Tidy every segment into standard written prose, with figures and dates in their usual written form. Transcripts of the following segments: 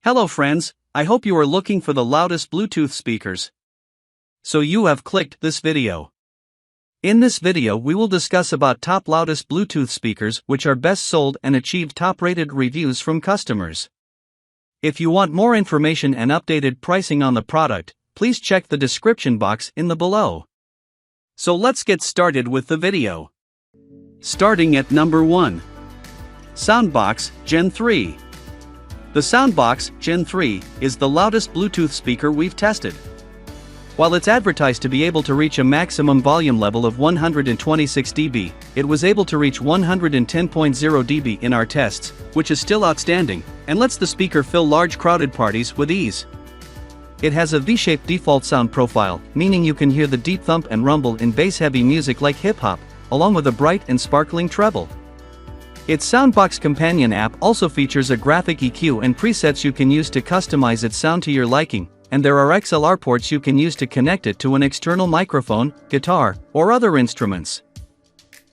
Hello friends, I hope you are looking for the loudest Bluetooth speakers. So you have clicked this video. In this video we will discuss about top loudest Bluetooth speakers which are best sold and achieved top rated reviews from customers. If you want more information and updated pricing on the product, please check the description box in the below. So let's get started with the video. Starting at number 1. SOUNDBOKS Gen 3. The SOUNDBOKS Gen 3 is the loudest Bluetooth speaker we've tested. While it's advertised to be able to reach a maximum volume level of 126 dB, it was able to reach 110.0 dB in our tests, which is still outstanding, and lets the speaker fill large crowded parties with ease. It has a V-shaped default sound profile, meaning you can hear the deep thump and rumble in bass-heavy music like hip-hop, along with a bright and sparkling treble. Its SOUNDBOKS companion app also features a graphic EQ and presets you can use to customize its sound to your liking, and there are XLR ports you can use to connect it to an external microphone, guitar, or other instruments.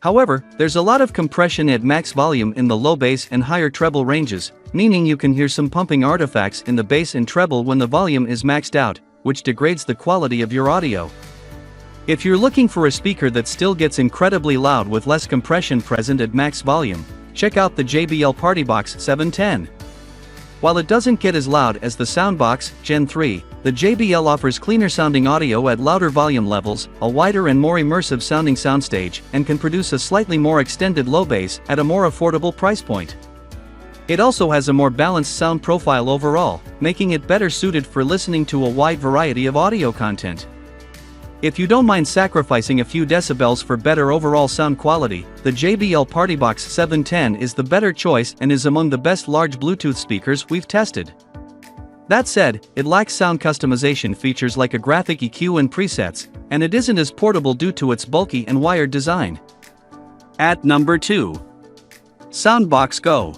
However, there's a lot of compression at max volume in the low bass and higher treble ranges, meaning you can hear some pumping artifacts in the bass and treble when the volume is maxed out, which degrades the quality of your audio. If you're looking for a speaker that still gets incredibly loud with less compression present at max volume, check out the JBL PartyBox 710. While it doesn't get as loud as the SOUNDBOKS Gen 3, the JBL offers cleaner sounding audio at louder volume levels, a wider and more immersive sounding soundstage, and can produce a slightly more extended low bass at a more affordable price point. It also has a more balanced sound profile overall, making it better suited for listening to a wide variety of audio content. If you don't mind sacrificing a few decibels for better overall sound quality, the JBL PartyBox 710 is the better choice and is among the best large Bluetooth speakers we've tested. That said, it lacks sound customization features like a graphic EQ and presets, and it isn't as portable due to its bulky and wired design. At number 2. SOUNDBOKS Go.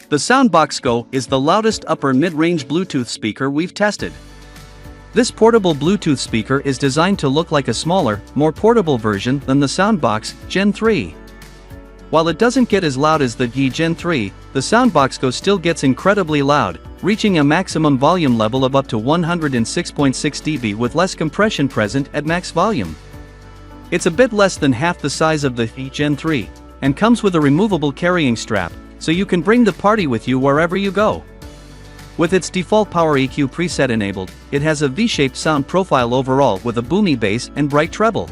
The SOUNDBOKS Go is the loudest upper mid-range Bluetooth speaker we've tested. This portable Bluetooth speaker is designed to look like a smaller, more portable version than the SOUNDBOKS Gen 3. While it doesn't get as loud as the Gen 3, the SOUNDBOKS Go still gets incredibly loud, reaching a maximum volume level of up to 106.6 dB with less compression present at max volume. It's a bit less than half the size of the Gen 3, and comes with a removable carrying strap, so you can bring the party with you wherever you go. With its default power EQ preset enabled, it has a V-shaped sound profile overall with a boomy bass and bright treble.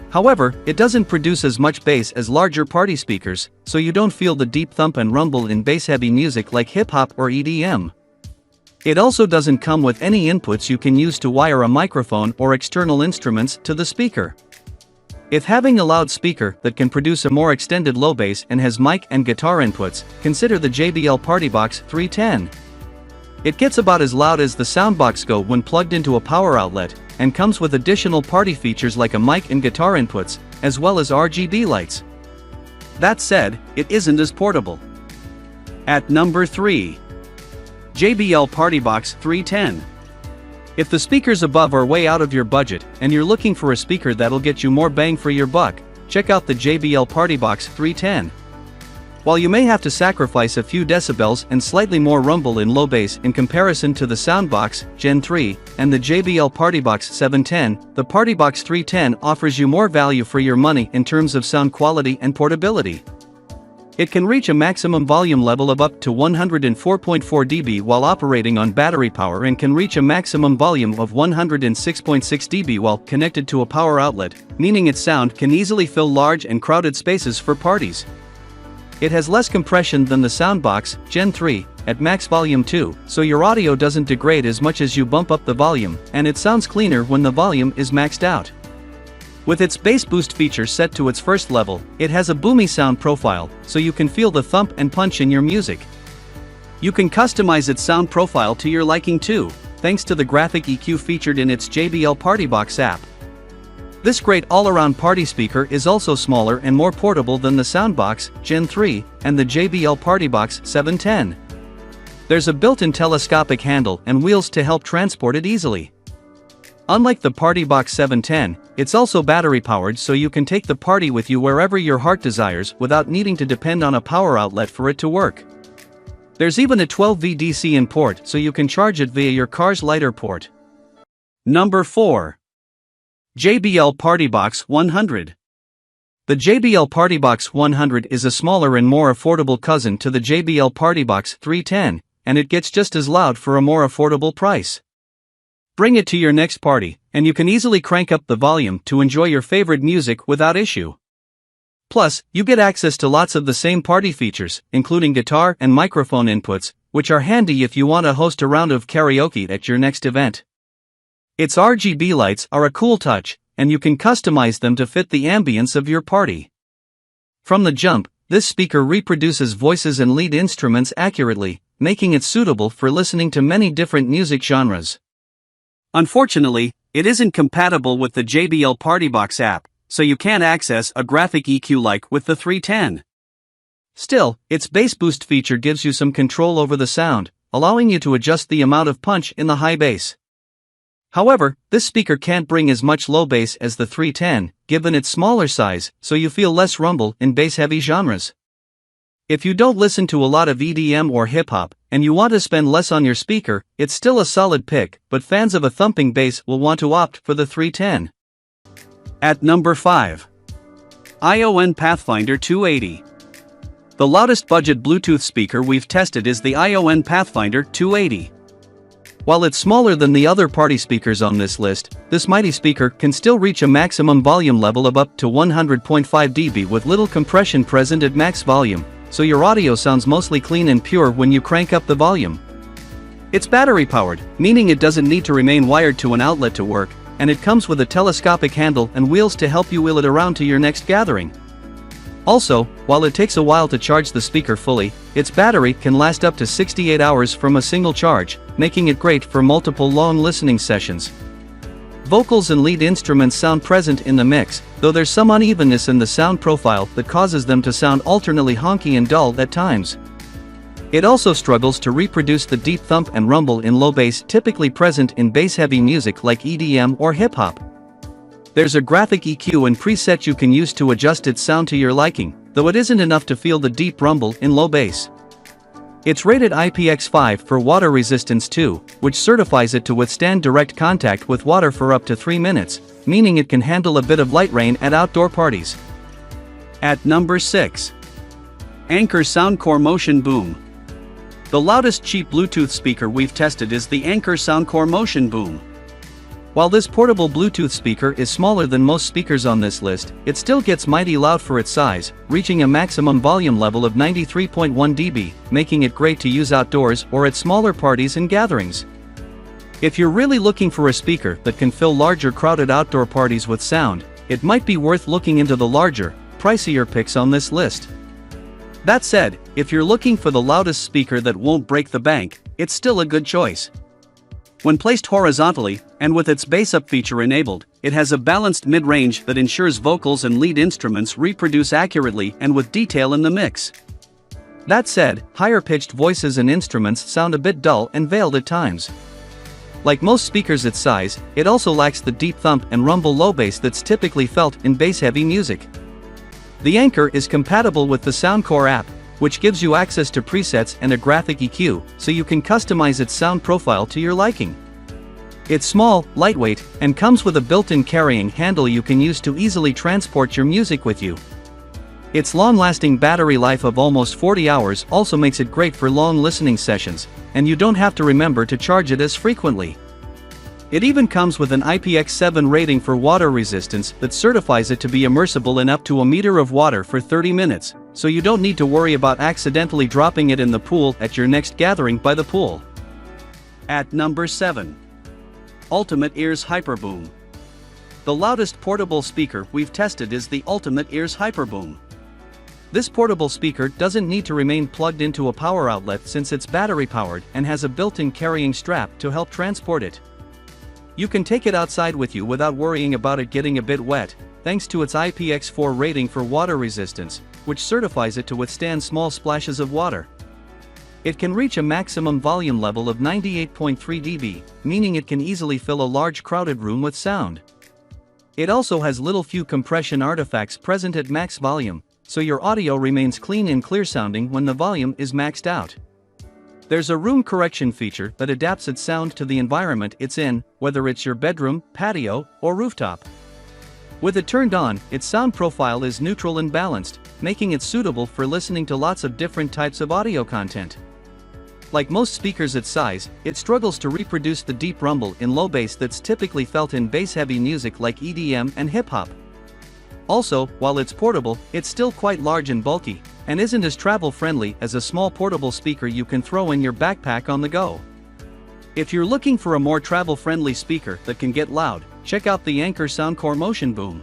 However, it doesn't produce as much bass as larger party speakers, so you don't feel the deep thump and rumble in bass-heavy music like hip-hop or EDM. It also doesn't come with any inputs you can use to wire a microphone or external instruments to the speaker. If having a loud speaker that can produce a more extended low bass and has mic and guitar inputs, consider the JBL PartyBox 310. It gets about as loud as the SOUNDBOKS Go when plugged into a power outlet, and comes with additional party features like a mic and guitar inputs, as well as RGB lights. That said, it isn't as portable. At number 3. JBL PartyBox 310. If the speakers above are way out of your budget, and you're looking for a speaker that'll get you more bang for your buck, check out the JBL PartyBox 310. While you may have to sacrifice a few decibels and slightly more rumble in low bass in comparison to the SOUNDBOKS Gen 3 and the JBL PartyBox 710, the PartyBox 310 offers you more value for your money in terms of sound quality and portability. It can reach a maximum volume level of up to 104.4 dB while operating on battery power and can reach a maximum volume of 106.6 dB while connected to a power outlet, meaning its sound can easily fill large and crowded spaces for parties. It has less compression than the SOUNDBOKS Gen 3 at max volume too, so your audio doesn't degrade as much as you bump up the volume, and it sounds cleaner when the volume is maxed out. With its bass boost feature set to its first level, it has a boomy sound profile, so you can feel the thump and punch in your music. You can customize its sound profile to your liking too, thanks to the graphic EQ featured in its JBL PartyBox app. This great all-around party speaker is also smaller and more portable than the SOUNDBOKS Gen 3 and the JBL PartyBox 710. There's a built-in telescopic handle and wheels to help transport it easily. Unlike the PartyBox 710, it's also battery-powered so you can take the party with you wherever your heart desires without needing to depend on a power outlet for it to work. There's even a 12V DC in port, so you can charge it via your car's lighter port. Number 4. JBL PartyBox 100. The JBL PartyBox 100 is a smaller and more affordable cousin to the JBL PartyBox 310, and it gets just as loud for a more affordable price. Bring it to your next party, and you can easily crank up the volume to enjoy your favorite music without issue. Plus, you get access to lots of the same party features, including guitar and microphone inputs, which are handy if you want to host a round of karaoke at your next event. Its RGB lights are a cool touch, and you can customize them to fit the ambience of your party. From the jump, this speaker reproduces voices and lead instruments accurately, making it suitable for listening to many different music genres. Unfortunately, it isn't compatible with the JBL PartyBox app, so you can't access a graphic EQ like with the 310. Still, its bass boost feature gives you some control over the sound, allowing you to adjust the amount of punch in the high bass. However, this speaker can't bring as much low bass as the 310, given its smaller size, so you feel less rumble in bass-heavy genres. If you don't listen to a lot of EDM or hip-hop, and you want to spend less on your speaker, it's still a solid pick, but fans of a thumping bass will want to opt for the 310. At number 5. ION Pathfinder 280. The loudest budget Bluetooth speaker we've tested is the ION Pathfinder 280. While it's smaller than the other party speakers on this list, this mighty speaker can still reach a maximum volume level of up to 100.5 dB with little compression present at max volume, so your audio sounds mostly clean and pure when you crank up the volume. It's battery powered, meaning it doesn't need to remain wired to an outlet to work, and it comes with a telescopic handle and wheels to help you wheel it around to your next gathering. Also, while it takes a while to charge the speaker fully, its battery can last up to 68 hours from a single charge, making it great for multiple long listening sessions. Vocals and lead instruments sound present in the mix, though there's some unevenness in the sound profile that causes them to sound alternately honky and dull at times. It also struggles to reproduce the deep thump and rumble in low bass typically present in bass-heavy music like EDM or hip-hop. There's a graphic EQ and preset you can use to adjust its sound to your liking, though it isn't enough to feel the deep rumble in low bass. It's rated IPX5 for water resistance too, which certifies it to withstand direct contact with water for up to 3 minutes, meaning it can handle a bit of light rain at outdoor parties. At number 6. Anker Soundcore Motion Boom. The loudest cheap Bluetooth speaker we've tested is the Anker Soundcore Motion Boom. While this portable Bluetooth speaker is smaller than most speakers on this list, it still gets mighty loud for its size, reaching a maximum volume level of 93.1 dB, making it great to use outdoors or at smaller parties and gatherings. If you're really looking for a speaker that can fill larger crowded outdoor parties with sound, it might be worth looking into the larger, pricier picks on this list. That said, if you're looking for the loudest speaker that won't break the bank, it's still a good choice. When placed horizontally, and with its bass-up feature enabled, it has a balanced mid-range that ensures vocals and lead instruments reproduce accurately and with detail in the mix. That said, higher-pitched voices and instruments sound a bit dull and veiled at times. Like most speakers its size, it also lacks the deep thump and rumble low bass that's typically felt in bass-heavy music. The Anker is compatible with the Soundcore app, which gives you access to presets and a graphic EQ, so you can customize its sound profile to your liking. It's small, lightweight, and comes with a built-in carrying handle you can use to easily transport your music with you. Its long-lasting battery life of almost 40 hours also makes it great for long listening sessions, and you don't have to remember to charge it as frequently. It even comes with an IPX7 rating for water resistance that certifies it to be immersible in up to a meter of water for 30 minutes, so you don't need to worry about accidentally dropping it in the pool at your next gathering by the pool. At number 7. Ultimate Ears HYPERBOOM. The loudest portable speaker we've tested is the Ultimate Ears HYPERBOOM. This portable speaker doesn't need to remain plugged into a power outlet since it's battery powered and has a built-in carrying strap to help transport it. You can take it outside with you without worrying about it getting a bit wet, thanks to its IPX4 rating for water resistance, which certifies it to withstand small splashes of water. It can reach a maximum volume level of 98.3 dB, meaning it can easily fill a large crowded room with sound. It also has few compression artifacts present at max volume, so your audio remains clean and clear sounding when the volume is maxed out. There's a room correction feature that adapts its sound to the environment it's in, whether it's your bedroom, patio, or rooftop. With it turned on, its sound profile is neutral and balanced, making it suitable for listening to lots of different types of audio content. Like most speakers its size, it struggles to reproduce the deep rumble in low bass that's typically felt in bass-heavy music like EDM and hip-hop. Also, while it's portable, it's still quite large and bulky, and isn't as travel-friendly as a small portable speaker you can throw in your backpack on the go. If you're looking for a more travel-friendly speaker that can get loud, check out the Anker Soundcore Motion Boom.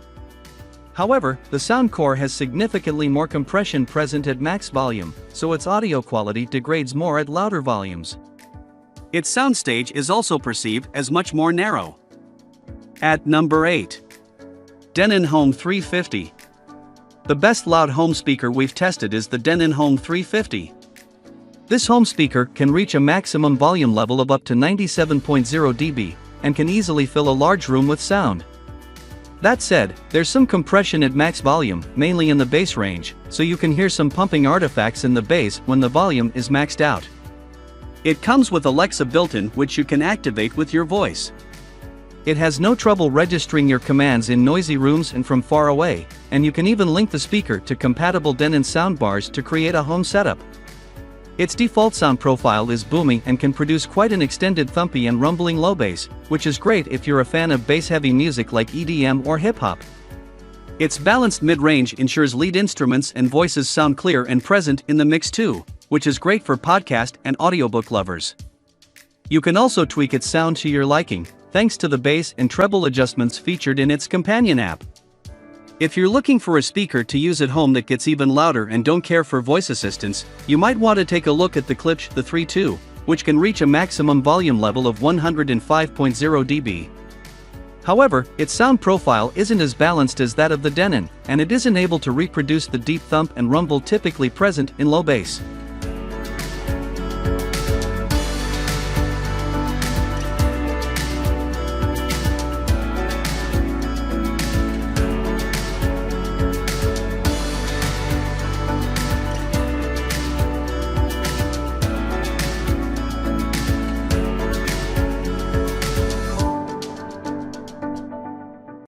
However, the Soundcore has significantly more compression present at max volume, so its audio quality degrades more at louder volumes. Its soundstage is also perceived as much more narrow. At number 8. Denon Home 350. The best loud home speaker we've tested is the Denon Home 350. This home speaker can reach a maximum volume level of up to 97.0 dB, and can easily fill a large room with sound. That said, there's some compression at max volume, mainly in the bass range, so you can hear some pumping artifacts in the bass when the volume is maxed out. It comes with Alexa built-in, which you can activate with your voice. It has no trouble registering your commands in noisy rooms and from far away, and you can even link the speaker to compatible Denon soundbars to create a home setup. Its default sound profile is boomy and can produce quite an extended thumpy and rumbling low bass, which is great if you're a fan of bass-heavy music like EDM or hip-hop. Its balanced mid-range ensures lead instruments and voices sound clear and present in the mix too, which is great for podcast and audiobook lovers. You can also tweak its sound to your liking, thanks to the bass and treble adjustments featured in its companion app. If you're looking for a speaker to use at home that gets even louder and don't care for voice assistance, you might want to take a look at the Klipsch the 3.2, which can reach a maximum volume level of 105.0 dB. However, its sound profile isn't as balanced as that of the Denon, and it isn't able to reproduce the deep thump and rumble typically present in low bass.